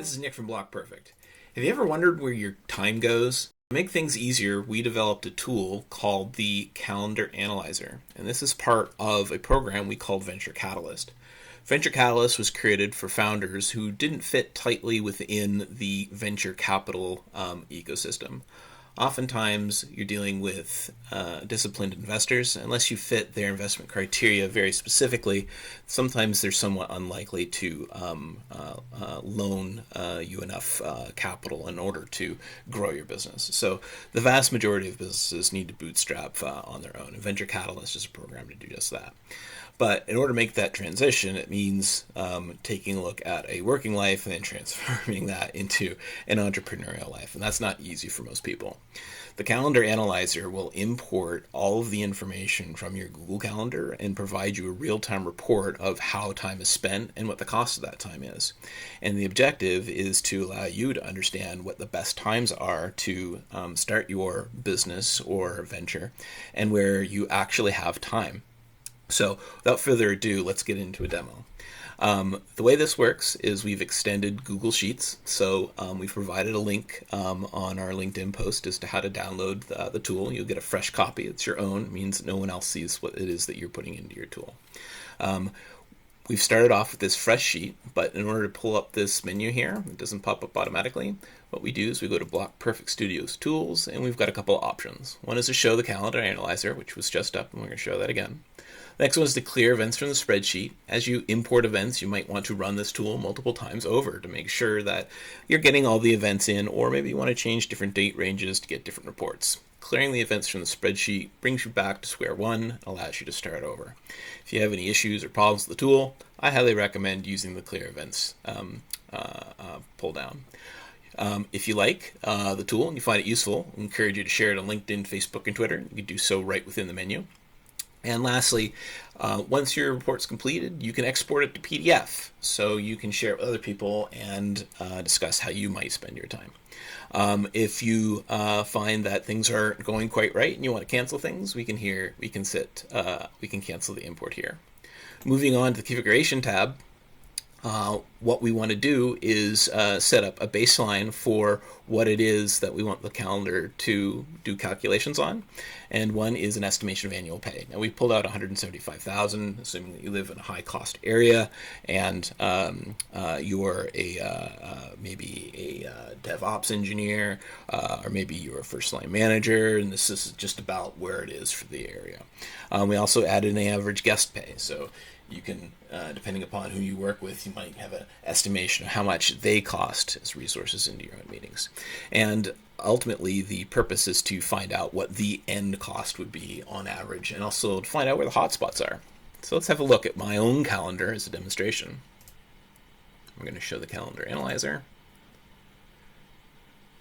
This is Nick from Blockperfect. Have you ever wondered where your time goes? To make things easier, we developed a tool called the Calendar Analyzer, and this is part of a program we called Venture Catalyst. Venture Catalyst was created for founders who didn't fit tightly within the venture capital ecosystem. Oftentimes, you're dealing with disciplined investors. Unless you fit their investment criteria very specifically, sometimes they're somewhat unlikely to loan you enough capital in order to grow your business. So the vast majority of businesses need to bootstrap on their own, and Venture Catalyst is a program to do just that. But in order to make that transition, it means taking a look at a working life and then transforming that into an entrepreneurial life. And that's not easy for most people. The Calendar Analyzer will import all of the information from your Google Calendar and provide you a real-time report of how time is spent and what the cost of that time is. And the objective is to allow you to understand what the best times are to start your business or venture and where you actually have time. So without further ado, let's get into a demo. The way this works is we've extended Google Sheets. So we've provided a link on our LinkedIn post as to how to download the tool. You'll get a fresh copy. It's your own. It means no one else sees what it is that you're putting into your tool. We've started off with this fresh sheet, but in order to pull up this menu here, it doesn't pop up automatically. What we do is we go to Blockperfect Studio's Tools, and we've got a couple of options. One is to show the Calendar Analyzer, which was just up, and we're going to show that again. Next one is to clear events from the spreadsheet. As you import events, you might want to run this tool multiple times over to make sure that you're getting all the events in, or maybe you want to change different date ranges to get different reports. Clearing the events from the spreadsheet brings you back to square one and allows you to start over. If you have any issues or problems with the tool, I highly recommend using the Clear Events pull down. If you like the tool and you find it useful, I encourage you to share it on LinkedIn, Facebook, and Twitter. You can do so right within the menu. And lastly, once your report's completed, you can export it to PDF, so you can share it with other people and discuss how you might spend your time. If you find that things aren't going quite right and you want to cancel things, we can cancel the import here. Moving on to the configuration tab. What we want to do is set up a baseline for what it is that we want the calendar to do calculations on, and one is an estimation of annual pay. Now we pulled out $175,000, assuming that you live in a high-cost area and you're maybe a DevOps engineer, or maybe you're a first-line manager, and this is just about where it is for the area. We also added an average guest pay, so you can, depending upon who you work with, you might have an estimation of how much they cost as resources into your own meetings. And ultimately, the purpose is to find out what the end cost would be on average, and also to find out where the hotspots are. So let's have a look at my own calendar as a demonstration. I'm going to show the Calendar Analyzer.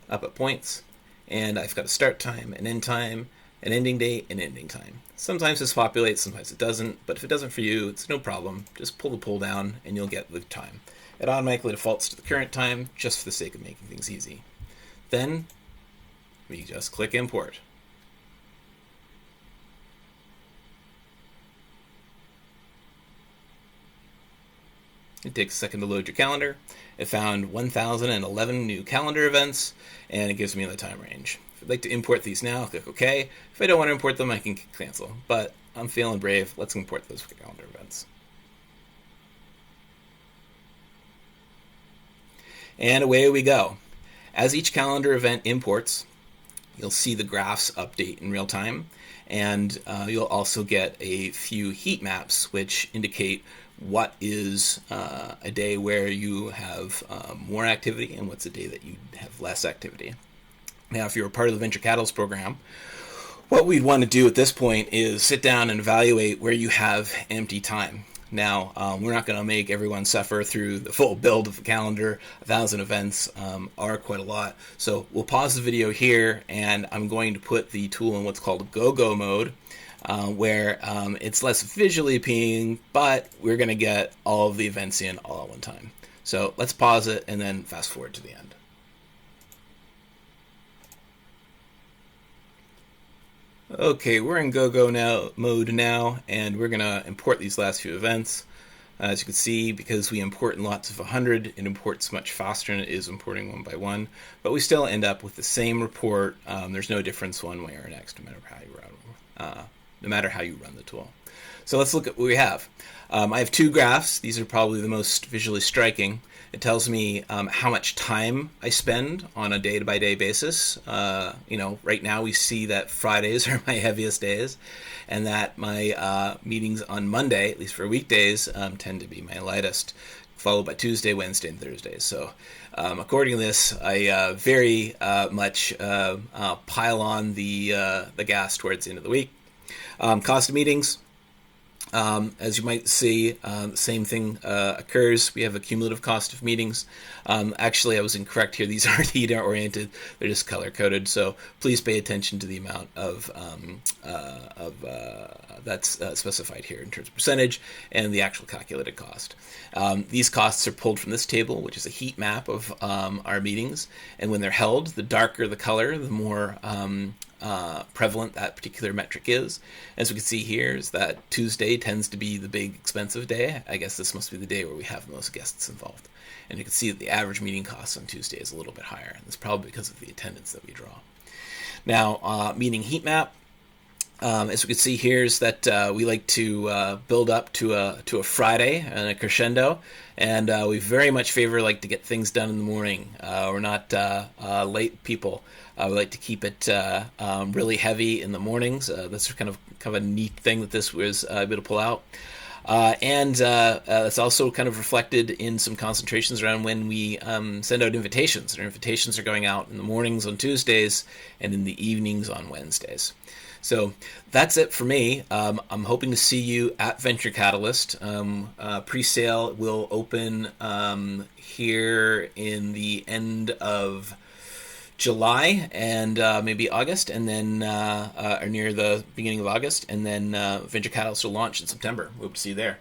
Up at points, and I've got a start time, an end time, an ending date, and ending time. Sometimes this populates, sometimes it doesn't, but if it doesn't for you, it's no problem. Just pull the pull down and you'll get the time. It automatically defaults to the current time just for the sake of making things easy. Then we just click import. It takes a second to load your calendar. It found 1,011 new calendar events, and it gives me the time range. If I'd like to import these now, I'll click OK. If I don't want to import them, I can cancel. But I'm feeling brave. Let's import those calendar events. And away we go. As each calendar event imports, you'll see the graphs update in real time, and you'll also get a few heat maps which indicate what is a day where you have more activity and what's a day that you have less activity. Now, if you're a part of the Venture Catalyst program, what we'd want to do at this point is sit down and evaluate where you have empty time. Now, we're not going to make everyone suffer through the full build of the calendar. 1,000 events are quite a lot. So we'll pause the video here, and I'm going to put the tool in what's called go-go mode, where it's less visually appealing, but we're going to get all of the events in all at one time. So let's pause it and then fast forward to the end. Okay, we're in go-go mode now, and we're going to import these last few events. As you can see, because we import in lots of 100, it imports much faster than it is importing one by one, but we still end up with the same report. There's no difference one way or next, no matter how you run the tool. So let's look at what we have. I have two graphs. These are probably the most visually striking. It tells me how much time I spend on a day-by-day basis. Right now we see that Fridays are my heaviest days, and that my meetings on Monday, at least for weekdays, tend to be my lightest, followed by Tuesday, Wednesday, and Thursday. So according to this, I very much pile on the gas towards the end of the week. Cost of meetings. As you might see, the same thing occurs. We have a cumulative cost of meetings. Actually, I was incorrect here. These aren't heater-oriented. They're just color-coded. So please pay attention to the amount of that's specified here in terms of percentage and the actual calculated cost. These costs are pulled from this table, which is a heat map of our meetings. And when they're held, the darker the color, the more prevalent that particular metric is. As we can see here, is that Tuesday tends to be the big expensive day. I guess this must be the day where we have the most guests involved. And you can see that the average meeting cost on Tuesday is a little bit higher. And that's probably because of the attendance that we draw. Now, meeting heat map. As we can see here is that we like to build up to a Friday and a crescendo, and we very much favor like to get things done in the morning. We're not late people. We like to keep it really heavy in the mornings. That's kind of a neat thing that this was able to pull out. And it's also kind of reflected in some concentrations around when we send out invitations. Our invitations are going out in the mornings on Tuesdays and in the evenings on Wednesdays. So that's it for me. I'm hoping to see you at Venture Catalyst. Pre-sale will open here in the end of July and maybe August, and then or near the beginning of August, and then Venture Catalyst will launch in September. We hope to see you there.